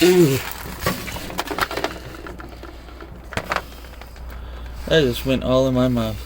That just went all in my mouth.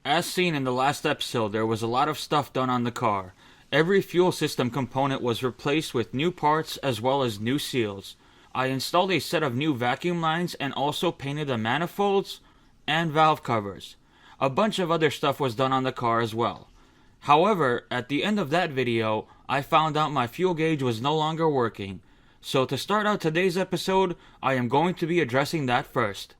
As seen in the last episode, there was a lot of stuff done on the car. Every fuel system component was replaced with new parts as well as new seals. I installed a set of new vacuum lines and also painted the manifolds and valve covers. A bunch of other stuff was done on the car as well. However, at the end of that video, I found out my fuel gauge was no longer working. So to start out today's episode, I am going to be addressing that first.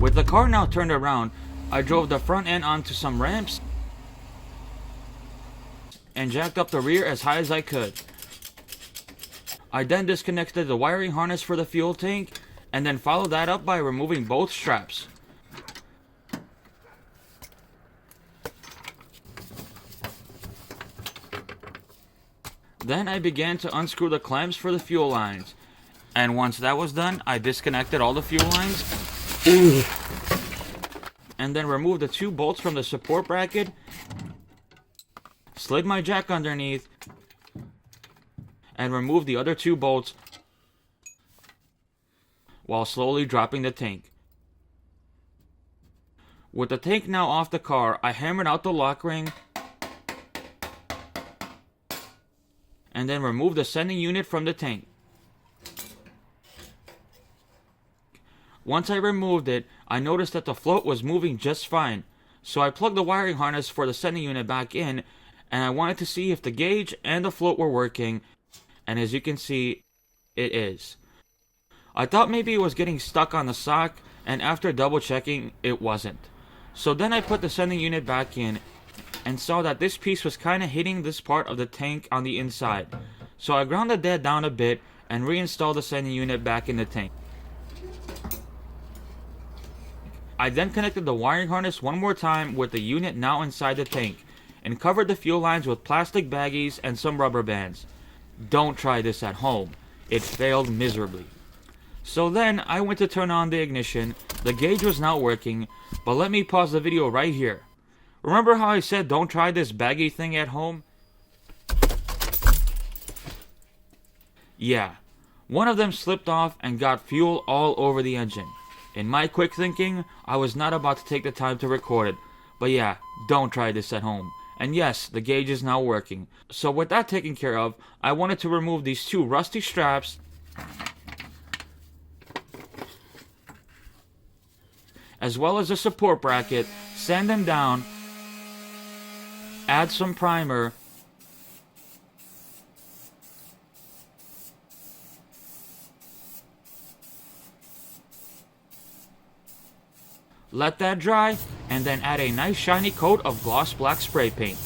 With the car now turned around, I drove the front end onto some ramps and jacked up the rear as high as I could. I then disconnected the wiring harness for the fuel tank and then followed that up by removing both straps. Then I began to unscrew the clamps for the fuel lines, and once that was done, I disconnected all the fuel lines and then removed the 2 bolts from the support bracket, slid my jack underneath, and removed the other 2 bolts while slowly dropping the tank. With the tank now off the car, I hammered out the lock ring and then removed the sending unit from the tank. Once I removed it, I noticed that the float was moving just fine, so I plugged the wiring harness for the sending unit back in, and I wanted to see if the gauge and the float were working, and as you can see, it is. I thought maybe it was getting stuck on the sock, and after double checking, it wasn't. So then I put the sending unit back in, and saw that this piece was kinda hitting this part of the tank on the inside. So I grounded that down a bit, and reinstalled the sending unit back in the tank. I then connected the wiring harness one more time with the unit now inside the tank, and covered the fuel lines with plastic baggies and some rubber bands. Don't try this at home. It failed miserably. So then I went to turn on the ignition. The gauge was not working, but let me pause the video right here. Remember how I said don't try this baggy thing at home? Yeah, one of them slipped off and got fuel all over the engine. In my quick thinking, I was not about to take the time to record it, but yeah, don't try this at home. And yes, the gauge is now working. So with that taken care of, I wanted to remove these 2 rusty straps, as well as the support bracket, sand them down, add some primer, let that dry, and then add a nice shiny coat of gloss black spray paint.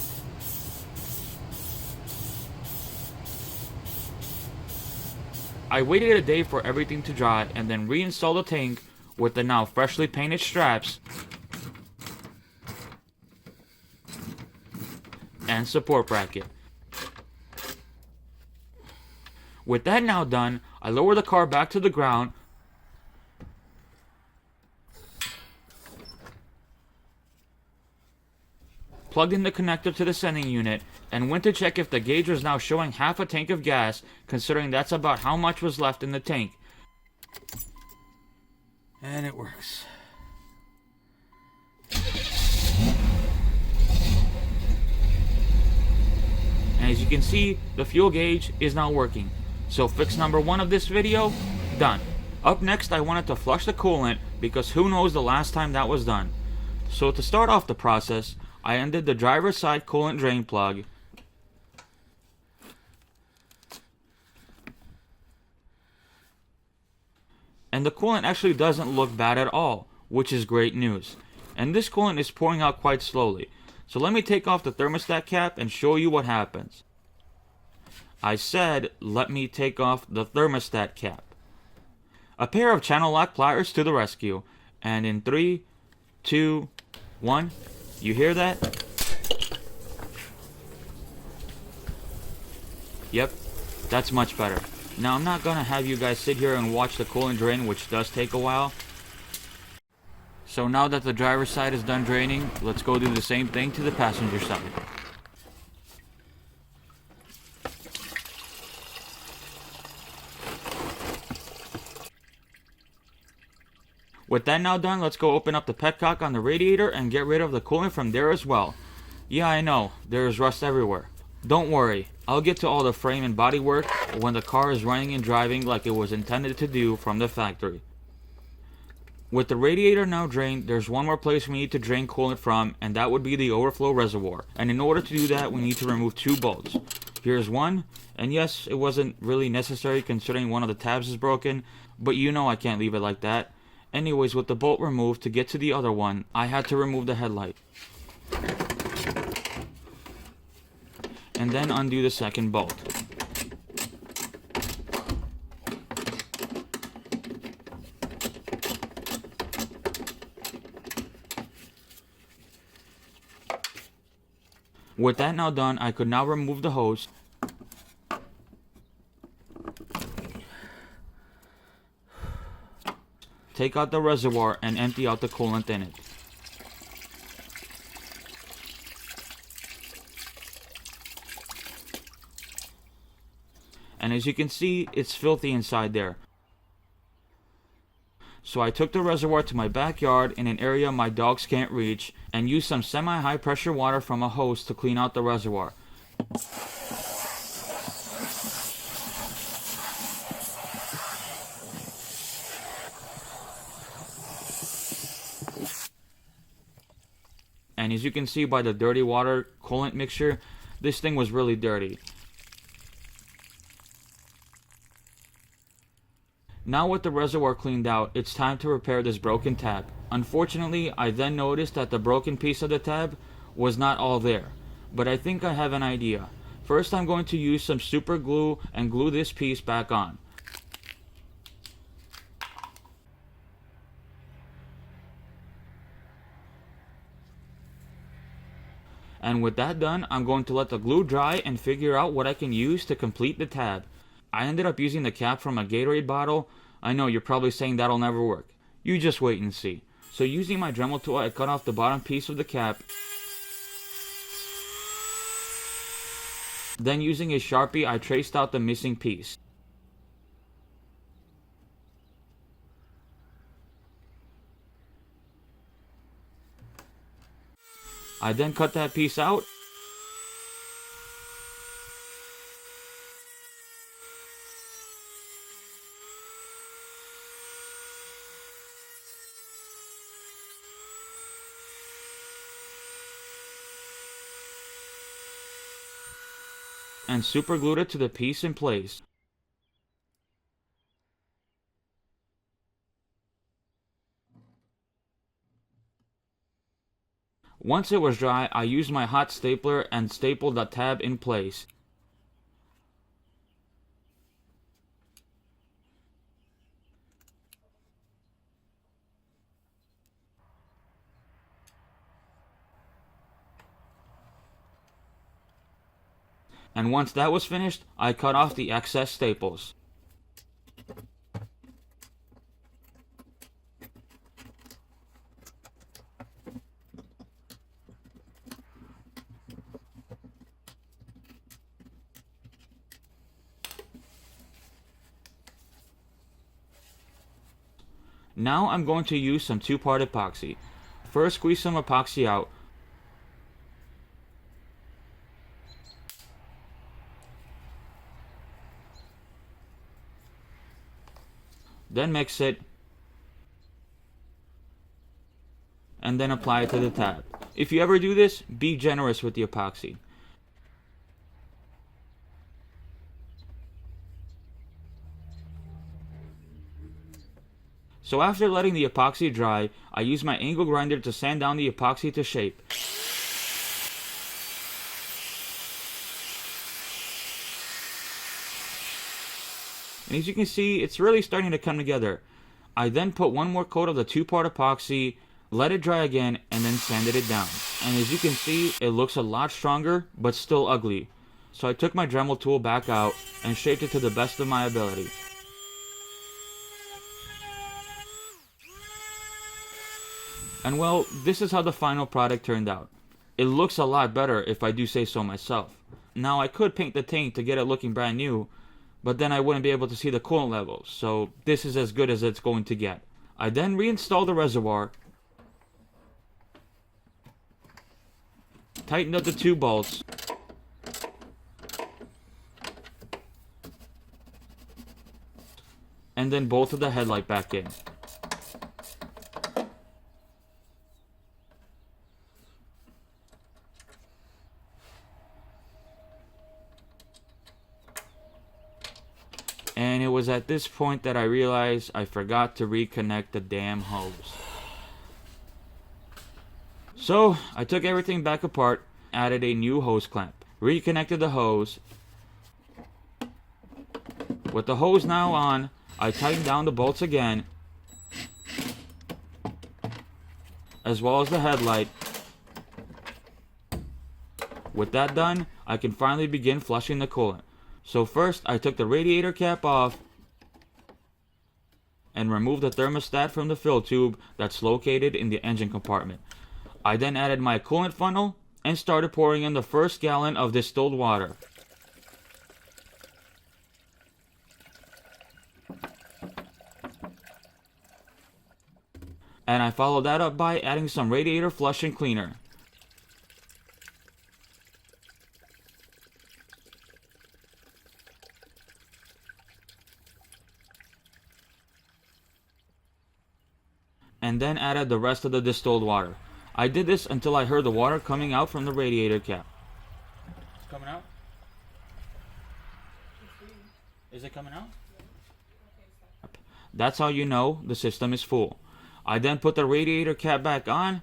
I waited a day for everything to dry and then reinstalled the tank with the now freshly painted straps and support bracket. With that now done, I lowered the car back to the ground, plugged in the connector to the sending unit, and went to check if the gauge was now showing half a tank of gas, considering that's about how much was left in the tank. And it works. And as you can see, the fuel gauge is now working. So fix number 1 of this video, done. Up next, I wanted to flush the coolant, because who knows the last time that was done. So to start off the process, I undid the driver's side coolant drain plug, and the coolant actually doesn't look bad at all, which is great news. And this coolant is pouring out quite slowly. So let me take off the thermostat cap and show you what happens. I said, let me take off the thermostat cap. A pair of channel lock pliers to the rescue. And in 3, 2, 1. You hear that? Yep, that's much better. Now I'm not gonna have you guys sit here and watch the coolant drain, which does take a while. So now that the driver's side is done draining, let's go do the same thing to the passenger side. With that now done, let's go open up the petcock on the radiator and get rid of the coolant from there as well. Yeah, I know, there is rust everywhere. Don't worry, I'll get to all the frame and body work when the car is running and driving like it was intended to do from the factory. With the radiator now drained, there's one more place we need to drain coolant from, and that would be the overflow reservoir. And in order to do that, we need to remove 2 bolts. Here's one, and yes, it wasn't really necessary considering one of the tabs is broken, but you know I can't leave it like that. Anyways, with the bolt removed, to get to the other one, I had to remove the headlight. And then undo the second bolt. With that now done, I could now remove the hose. Take out the reservoir and empty out the coolant in it. And as you can see, it's filthy inside there. So I took the reservoir to my backyard in an area my dogs can't reach and used some semi-high pressure water from a hose to clean out the reservoir. And as you can see by the dirty water coolant mixture, this thing was really dirty. Now with the reservoir cleaned out, it's time to repair this broken tab. Unfortunately, I then noticed that the broken piece of the tab was not all there. But I think I have an idea. First, I'm going to use some super glue and glue this piece back on. And with that done, I'm going to let the glue dry and figure out what I can use to complete the tab. I ended up using the cap from a Gatorade bottle. I know you're probably saying that'll never work. You just wait and see. So using my Dremel tool, I cut off the bottom piece of the cap. Then using a Sharpie, I traced out the missing piece. I then cut that piece out. And super glued it to the piece in place. Once it was dry, I used my hot stapler and stapled the tab in place. And once that was finished, I cut off the excess staples. Now I'm going to use some 2-part epoxy. First, squeeze some epoxy out. Then mix it, and then apply it to the tab. If you ever do this, be generous with the epoxy. So after letting the epoxy dry, I use my angle grinder to sand down the epoxy to shape. And as you can see, it's really starting to come together. I then put one more coat of the 2-part epoxy, Let it dry again and then sanded it down. And as you can see, it looks a lot stronger, but still ugly. So I took my Dremel tool back out and shaped it to the best of my ability. And well, this is how the final product turned out. It looks a lot better if I do say so myself. Now I could paint the tank to get it looking brand new, but then I wouldn't be able to see the coolant levels, so this is as good as it's going to get. I then reinstalled the reservoir, tightened up the two bolts, and then bolted the headlight back in. And it was at this point that I realized I forgot to reconnect the damn hose. So I took everything back apart, added a new hose clamp, reconnected the hose. With the hose now on, I tightened down the bolts again, as well as the headlight. With that done, I can finally begin flushing the coolant. So first, I took the radiator cap off and removed the thermostat from the fill tube that's located in the engine compartment. I then added my coolant funnel and started pouring in the first gallon of distilled water. And I followed that up by adding some radiator flush and cleaner. And then added the rest of the distilled water. I did this until I heard the water coming out from the radiator cap. It's coming out? Is it coming out? That's how you know the system is full. I then put the radiator cap back on,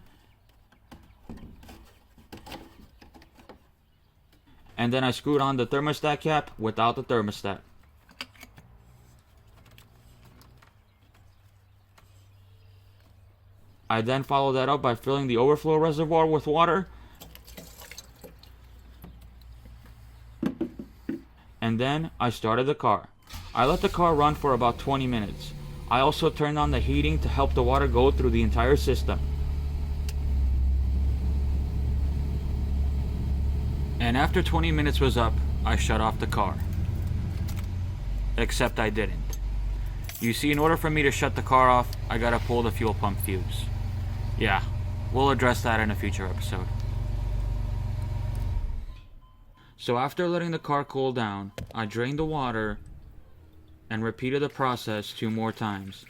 and then I screwed on the thermostat cap without the thermostat. I then followed that up by filling the overflow reservoir with water, and then I started the car. I let the car run for about 20 minutes. I also turned on the heating to help the water go through the entire system. And after 20 minutes was up, I shut off the car. Except I didn't. You see, in order for me to shut the car off, I gotta pull the fuel pump fuse. Yeah, we'll address that in a future episode. So after letting the car cool down, I drained the water and repeated the process 2 more times.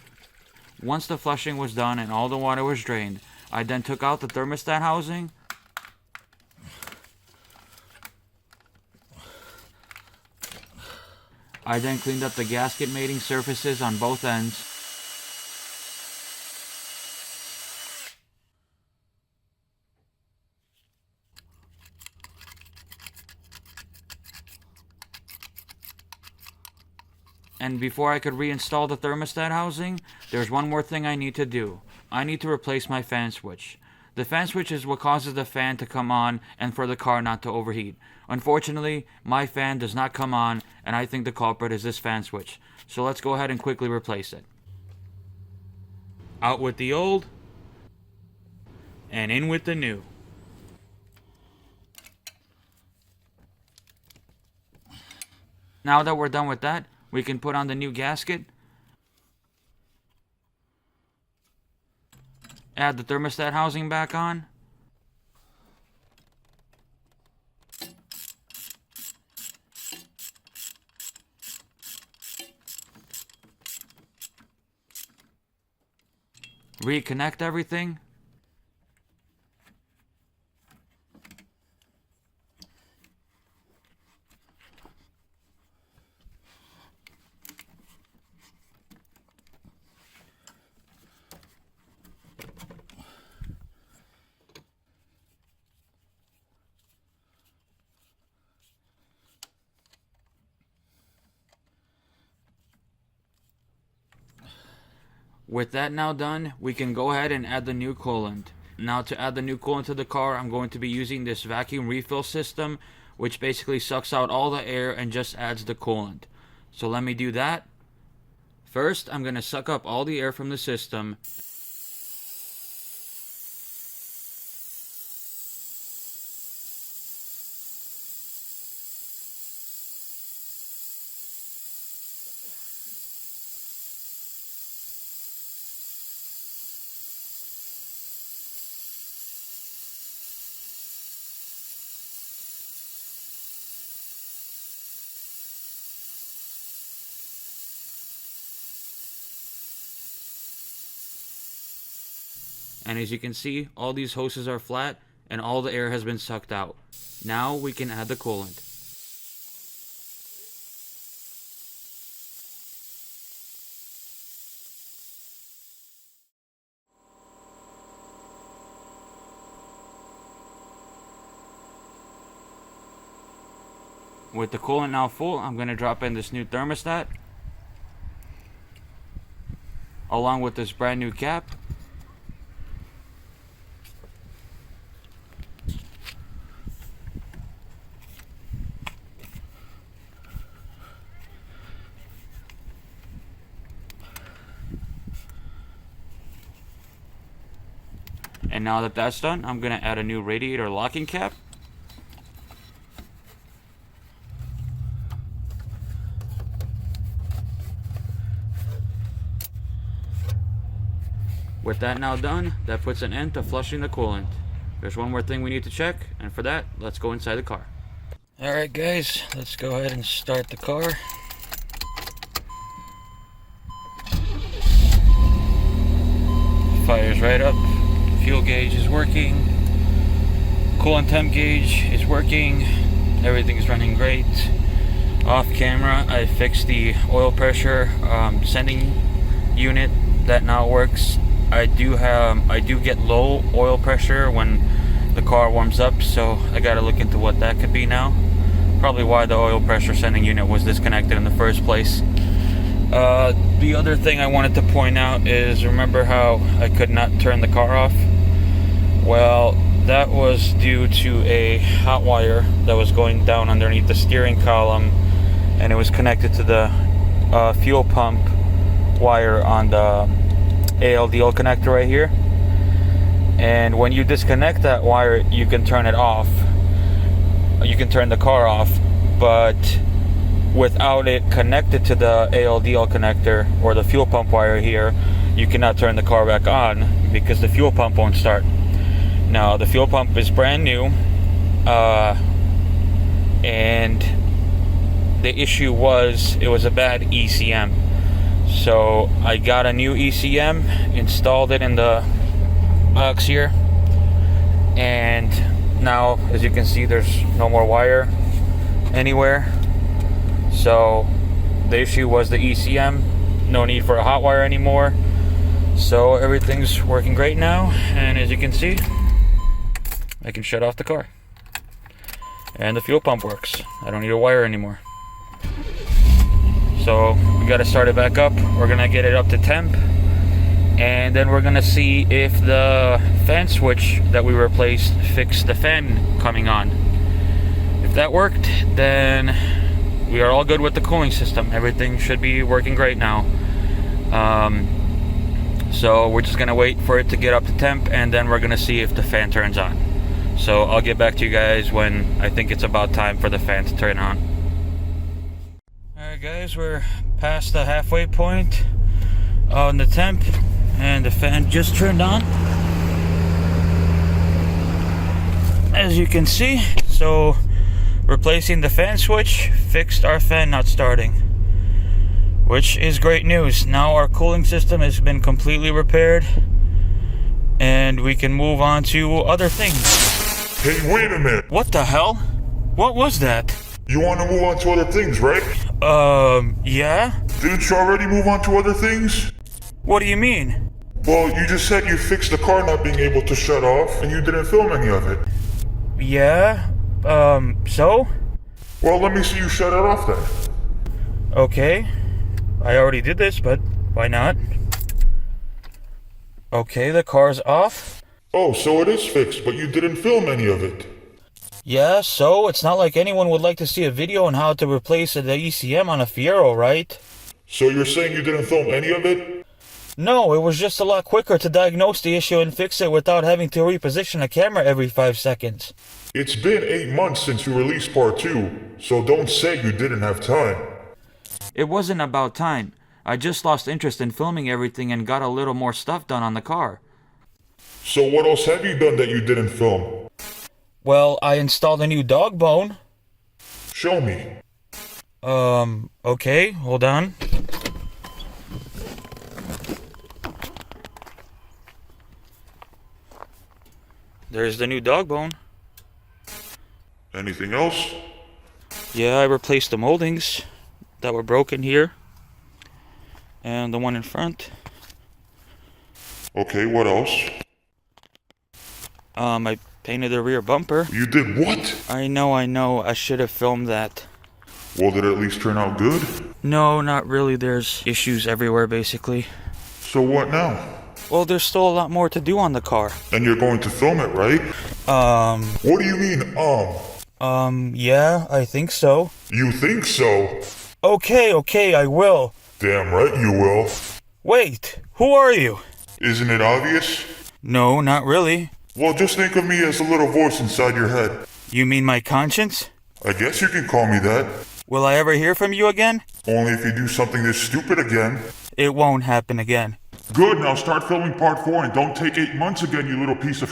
Once the flushing was done and all the water was drained, I then took out the thermostat housing I then cleaned up the gasket mating surfaces on both ends. And before I could reinstall the thermostat housing, there's one more thing I need to do. I need to replace my fan switch. The fan switch is what causes the fan to come on and for the car not to overheat. Unfortunately, my fan does not come on, and I think the culprit is this fan switch. So let's go ahead and quickly replace it. Out with the old, and in with the new. Now that we're done with that, we can put on the new gasket, add the thermostat housing back on, reconnect everything, With that now done, we can go ahead and add the new coolant. Now to add the new coolant to the car, I'm going to be using this vacuum refill system, which basically sucks out all the air and just adds the coolant. So let me do that. First, I'm going to suck up all the air from the system. And as you can see, all these hoses are flat and all the air has been sucked out. Now we can add the coolant. With the coolant now full, I'm going to drop in this new thermostat along with this brand new cap. And now that that's done, I'm going to add a new radiator locking cap. With that now done, that puts an end to flushing the coolant. There's one more thing we need to check, and for that, let's go inside the car. Alright guys, let's go ahead and start the car. Fire's right up. Fuel gauge is working. Coolant temp gauge is working. Everything is running great. Off camera, I fixed the oil pressure sending unit. That now works. I do get low oil pressure when the car warms up, so I gotta look into what that could be now. Probably why the oil pressure sending unit was disconnected in the first place. The other thing I wanted to point out is, remember how I could not turn the car off? Well, that was due to a hot wire that was going down underneath the steering column, and it was connected to the fuel pump wire on the ALDL connector right here. And when you disconnect that wire, you can turn it off. You can turn the car off, but without it connected to the ALDL connector or the fuel pump wire here, you cannot turn the car back on because the fuel pump won't start. Now the fuel pump is brand new, and the issue was it was a bad ECM. So I got a new ECM, installed it in the box here, and now as you can see there's no more wire anywhere. So the issue was the ECM, no need for a hot wire anymore. So everything's working great now, and as you can see, I can shut off the car. And the fuel pump works. I don't need a wire anymore. So we gotta start it back up. We're gonna get it up to temp, and then we're gonna see if the fan switch that we replaced fixed the fan coming on. If that worked, then we are all good with the cooling system. Everything should be working great now. So we're just gonna wait for it to get up to temp, and then we're gonna see if the fan turns on. So I'll get back to you guys when I think it's about time for the fan to turn on. Alright guys, we're past the halfway point on the temp, and the fan just turned on, as you can see. So replacing the fan switch fixed our fan not starting, which is great news. Now our cooling system has been completely repaired, and we can move on to other things. Hey, wait a minute. What the hell? What was that? You want to move on to other things, right? Yeah? Didn't you already move on to other things? What do you mean? Well, you just said you fixed the car not being able to shut off, and you didn't film any of it. Yeah? So? Well, let me see you shut it off then. Okay. I already did this, but why not? Okay, the car's off. Oh, so it is fixed, but you didn't film any of it. Yeah, so it's not like anyone would like to see a video on how to replace the ECM on a Fiero, right? So you're saying you didn't film any of it? No, it was just a lot quicker to diagnose the issue and fix it without having to reposition a camera every 5 seconds. It's been 8 months since you released part 2, so don't say you didn't have time. It wasn't about time. I just lost interest in filming everything and got a little more stuff done on the car. So what else have you done that you didn't film? Well, I installed a new dog bone. Show me. Okay, hold on. There's the new dog bone. Anything else? Yeah, I replaced the moldings that were broken here. And the one in front. Okay, what else? I painted the rear bumper. You did what? I know. I should have filmed that. Well, did it at least turn out good? No, not really. There's issues everywhere, basically. So what now? Well, there's still a lot more to do on the car. And you're going to film it, right? What do you mean, yeah, I think so. You think so? Okay, I will. Damn right you will. Wait, who are you? Isn't it obvious? No, not really. Well, just think of me as a little voice inside your head. You mean my conscience? I guess you can call me that. Will I ever hear from you again? Only if you do something this stupid again. It won't happen again. Good, now start filming part 4 and don't take 8 months again, you little piece of